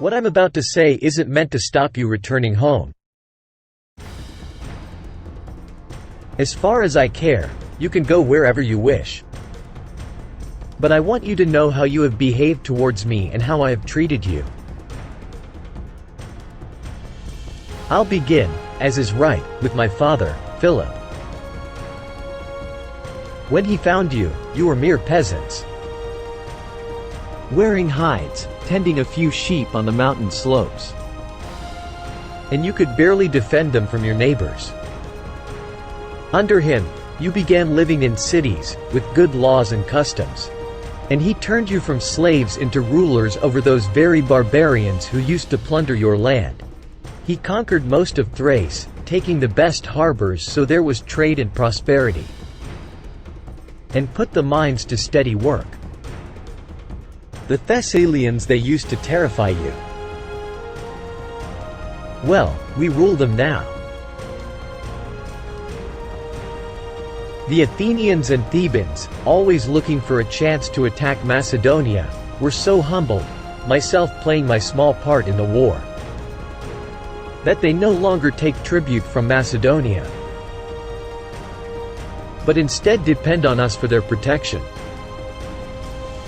What I'm about to say isn't meant to stop you returning home. As far as I care, you can go wherever you wish. But I want you to know how you have behaved towards me and how I have treated you. I'll begin, as is right, with my father, Philip. When he found you, you were mere peasants, wearing hides, tending a few sheep on the mountain slopes. And you could barely defend them from your neighbors. Under him, you began living in cities, with good laws and customs. And he turned you from slaves into rulers over those very barbarians who used to plunder your land. He conquered most of Thrace, taking the best harbors so there was trade and prosperity, and put the mines to steady work. The Thessalians, they used to terrify you. Well, we rule them now. The Athenians and Thebans, always looking for a chance to attack Macedonia, were so humbled, myself playing my small part in the war, that they no longer take tribute from Macedonia, but instead depend on us for their protection.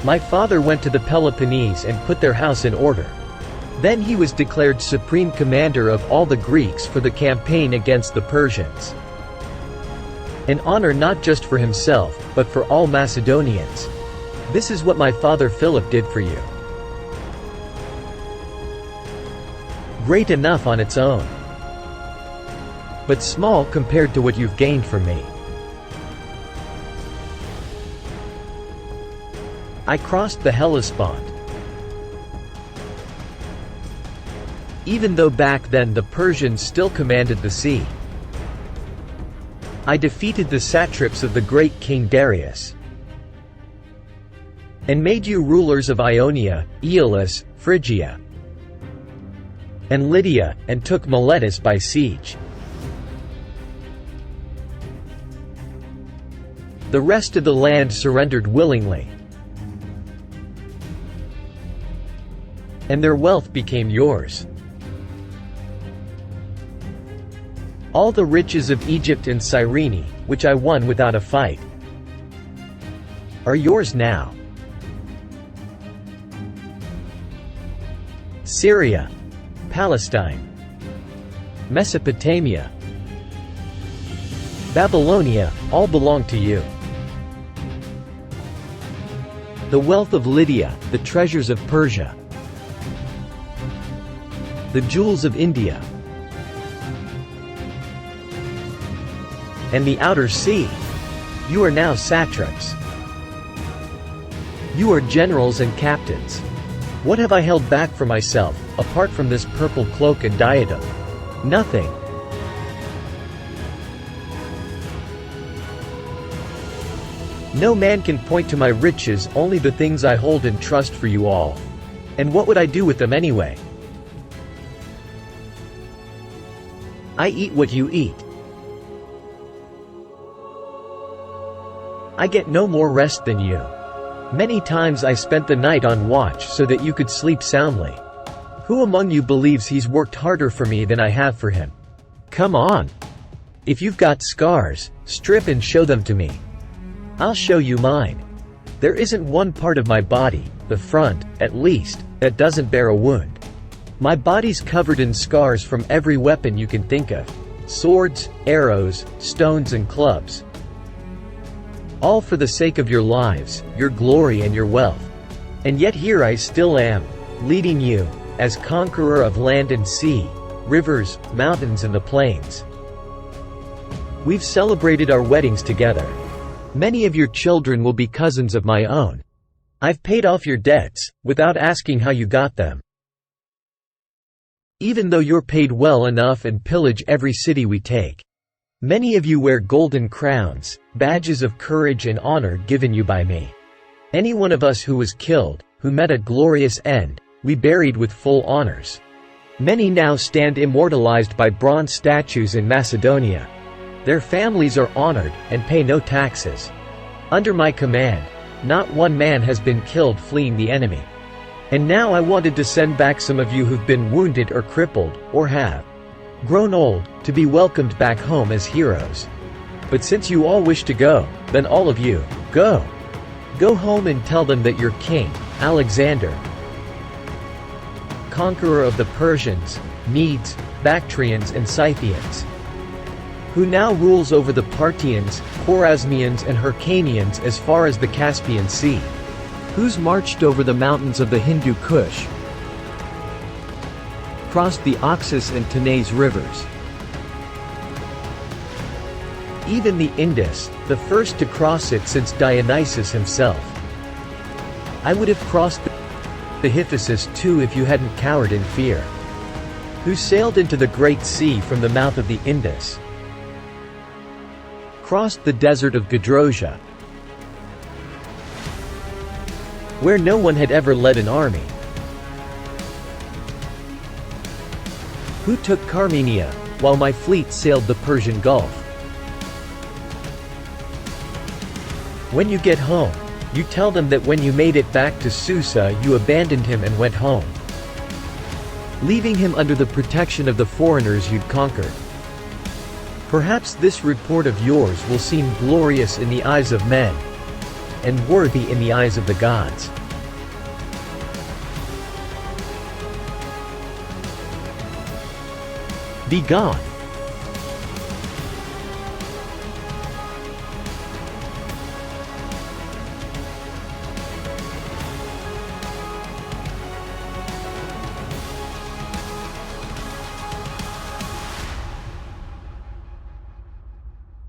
My father went to the Peloponnese and put their house in order. Then he was declared supreme commander of all the Greeks for the campaign against the Persians. An honor not just for himself, but for all Macedonians. This is what my father Philip did for you. Great enough on its own, but small compared to what you've gained from me. I crossed the Hellespont. Even though back then the Persians still commanded the sea. I defeated the satraps of the great King Darius, and made you rulers of Ionia, Aeolus, Phrygia, and Lydia, and took Miletus by siege. The rest of the land surrendered willingly, and their wealth became yours. All the riches of Egypt and Cyrene, which I won without a fight, are yours now. Syria, Palestine, Mesopotamia, Babylonia, all belong to you. The wealth of Lydia, the treasures of Persia, the jewels of India, and the outer sea. You are now satraps. You are generals and captains. What have I held back for myself, apart from this purple cloak and diadem? Nothing. No man can point to my riches, only the things I hold in trust for you all. And what would I do with them anyway? I eat what you eat. I get no more rest than you. Many times I spent the night on watch so that you could sleep soundly. Who among you believes he's worked harder for me than I have for him? Come on! If you've got scars, strip and show them to me. I'll show you mine. There isn't one part of my body, the front, at least, that doesn't bear a wound. My body's covered in scars from every weapon you can think of. Swords, arrows, stones and clubs. All for the sake of your lives, your glory and your wealth. And yet here I still am, leading you, as conqueror of land and sea, rivers, mountains and the plains. We've celebrated our weddings together. Many of your children will be cousins of my own. I've paid off your debts, without asking how you got them. Even though you're paid well enough and pillage every city we take. Many of you wear golden crowns, badges of courage and honor given you by me. Any one of us who was killed, who met a glorious end, we buried with full honors. Many now stand immortalized by bronze statues in Macedonia. Their families are honored, and pay no taxes. Under my command, not one man has been killed fleeing the enemy. And now I wanted to send back some of you who've been wounded or crippled, or have grown old, to be welcomed back home as heroes. But since you all wish to go, then all of you, go. Go home and tell them that your king, Alexander, conqueror of the Persians, Medes, Bactrians and Scythians, who now rules over the Parthians, Khwarezmians and Hyrcanians as far as the Caspian Sea, who's marched over the mountains of the Hindu Kush, crossed the Oxus and Tanais rivers, even the Indus, the first to cross it since Dionysus himself. I would have crossed the Hyphasis too if you hadn't cowered in fear, who sailed into the Great Sea from the mouth of the Indus, crossed the desert of Gedrosia, where no one had ever led an army, who took Carmenia, while my fleet sailed the Persian Gulf. When you get home, you tell them that when you made it back to Susa you abandoned him and went home, leaving him under the protection of the foreigners you'd conquered. Perhaps this report of yours will seem glorious in the eyes of men, and worthy in the eyes of the gods. Be gone.